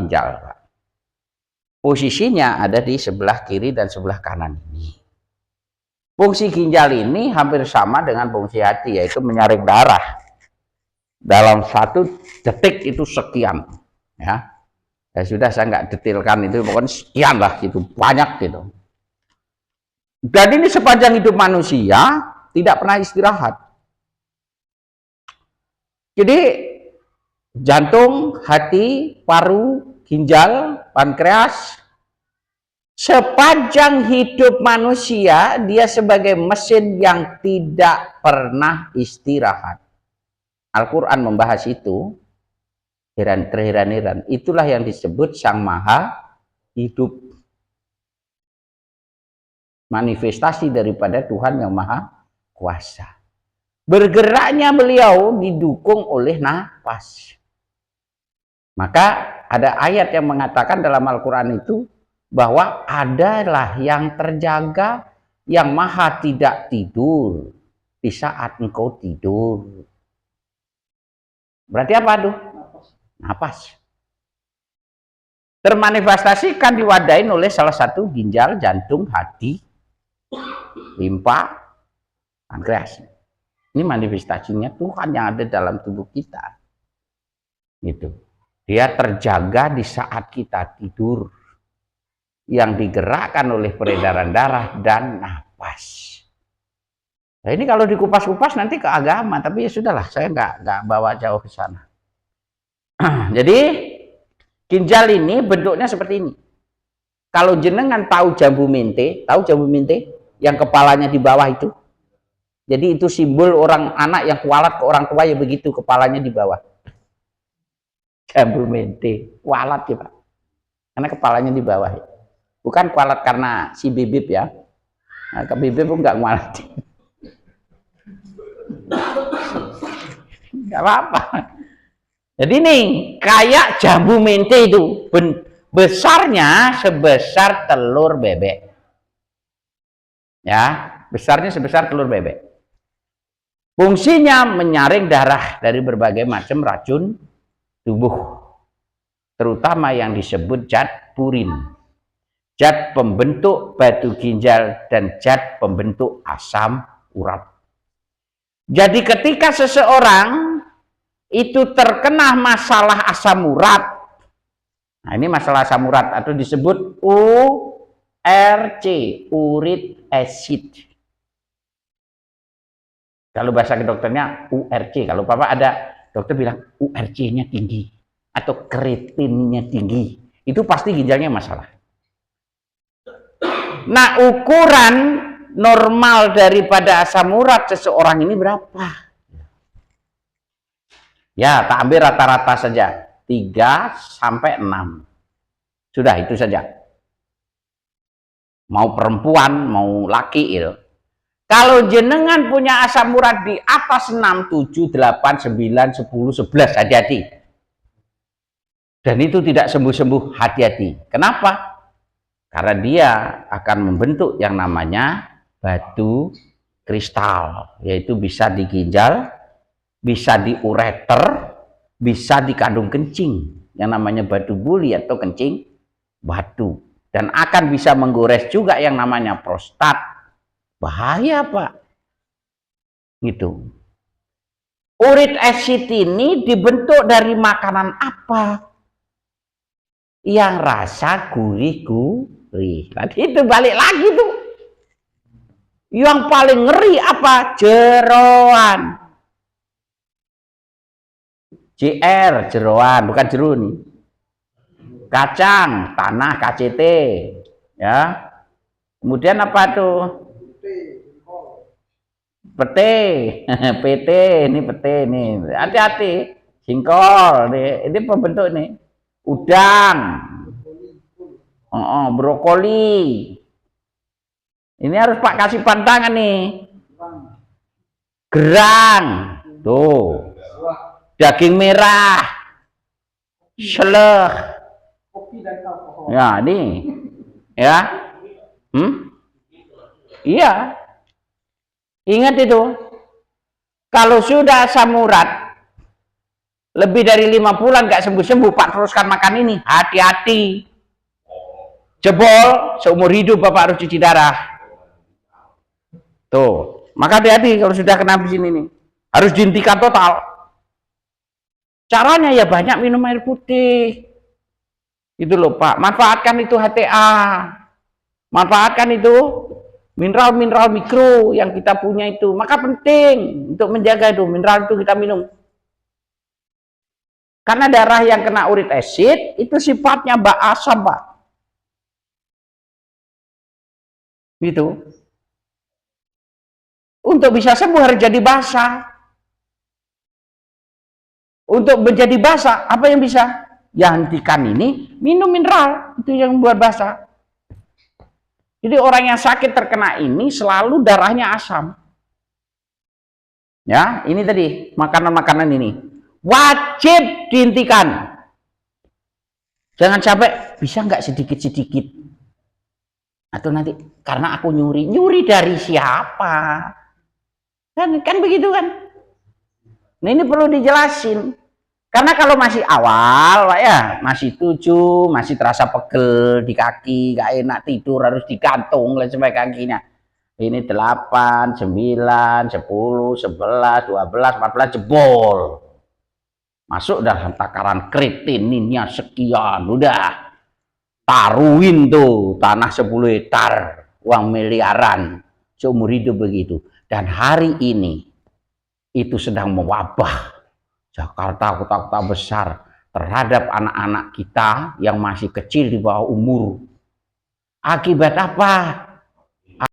ginjal, Pak. Posisinya ada di sebelah kiri dan sebelah kanan ini. Fungsi ginjal ini hampir sama dengan fungsi hati, yaitu menyaring darah. Dalam 1 detik itu sekian, ya. Ya sudah, saya nggak detailkan itu, pokoknya sekian lah gitu, banyak gitu. Dan ini sepanjang hidup manusia tidak pernah istirahat. Jadi jantung, hati, paru, ginjal, pankreas, sepanjang hidup manusia dia sebagai mesin yang tidak pernah istirahat. Al-Quran membahas itu, terheran-heran. Itulah yang disebut Sang Maha Hidup, manifestasi daripada Tuhan yang Maha Kuasa. Bergeraknya beliau didukung oleh nafas. Maka ada ayat yang mengatakan dalam Al-Quran itu bahwa adalah yang terjaga, yang maha tidak tidur di saat engkau tidur. Berarti apa tuh? Napas. Termanifestasikan diwadain oleh salah satu ginjal, jantung, hati, limpa, pankreas. Ini manifestasinya Tuhan yang ada dalam tubuh kita. Gitu. Dia terjaga di saat kita tidur, yang digerakkan oleh peredaran darah dan napas. Nah, ini kalau dikupas-kupas nanti ke agama, tapi ya sudahlah, saya nggak bawa jauh ke sana. Jadi ginjal ini bentuknya seperti ini. Kalau jenengan tahu jambu mente, yang kepalanya di bawah itu. Jadi itu simbol orang anak yang kualat ke orang tua, ya begitu, kepalanya di bawah. Jambu mente, kualat ya Pak. Karena kepalanya di bawah. Ya. Bukan kualat karena si bibib ya. Nah, ke bibib pun nggak kualat. Nggak apa-apa. Jadi nih, kayak jambu mente itu, besarnya sebesar telur bebek. Ya, besarnya sebesar telur bebek. Fungsinya menyaring darah dari berbagai macam racun tubuh, terutama yang disebut zat purin, zat pembentuk batu ginjal, dan zat pembentuk asam urat. Jadi ketika seseorang itu terkena masalah asam urat, nah ini masalah asam urat atau disebut URC, uric acid. Kalau bahasa dokternya URC. Kalau Bapak ada dokter bilang URC-nya tinggi atau kreatinnya tinggi, itu pasti ginjalnya masalah. Nah, ukuran normal daripada asam urat seseorang ini berapa? Ya, tak ambil rata-rata saja, 3 sampai 6. Sudah, itu saja. Mau perempuan, mau laki itu. Kalau jenengan punya asam urat di atas 6, 7, 8, 9, 10, 11, hati-hati. Dan itu tidak sembuh-sembuh, hati-hati. Kenapa? Karena dia akan membentuk yang namanya batu kristal, yaitu bisa di ginjal, bisa di ureter, bisa di kandung kencing, yang namanya batu buli atau kencing batu. Dan akan bisa menggores juga yang namanya prostat. Bahaya Pak. Gitu. Uric acid ini dibentuk dari makanan apa? Yang rasa gurih-gurih. Tadi itu balik lagi tuh. Yang paling ngeri apa? Jeroan. JR, jeroan, bukan jeruk nih. Kacang, tanah, KCT. Ya. Kemudian apa tuh? Pete, PT, ini pete nih. Hati-hati. Singkol, ini pembentuk nih. Udang. Brokoli. Ini harus Pak kasih pantangan nih. Gerang. Tuh. Daging merah. Seleh. Ya, ini. Ya. Iya. Ingat itu. Kalau sudah asam urat lebih dari 5 bulan nggak sembuh-sembuh, Pak teruskan makan ini, hati-hati. Jebol, seumur hidup Bapak harus cuci darah. Tuh, maka hati-hati kalau sudah kena di sini nih. Harus dihentikan total. Caranya ya banyak minum air putih. Itu loh Pak, manfaatkan itu HTA. Manfaatkan itu mineral-mineral mikro yang kita punya itu. Maka penting untuk menjaga itu, mineral itu kita minum. Karena darah yang kena uric acid itu sifatnya asam, Pak. Gitu. Untuk bisa sembuh harus jadi basah. Untuk menjadi basah, apa yang bisa? Ya hentikan ini, minum mineral, itu yang membuat basah. Jadi orang yang sakit terkena ini selalu darahnya asam. Ya, ini tadi makanan-makanan ini wajib dihentikan. Jangan sampai bisa nggak sedikit-sedikit. Atau nanti karena aku nyuri dari siapa? Kan begitu kan? Nah ini perlu dijelasin. Karena kalau masih awal, Pak ya, masih 7, masih terasa pegel di kaki, gak enak tidur, harus digantung sampai kakinya. Ini 8, 9, 10, 11, 12, 14 jebol. Masuk dalam takaran kreatininnya sekian, udah. Taruhin tuh tanah 10 hektar, uang miliaran, seumur hidup begitu. Dan hari ini itu sedang mewabah Jakarta, kota-kota besar terhadap anak-anak kita yang masih kecil di bawah umur. Akibat apa?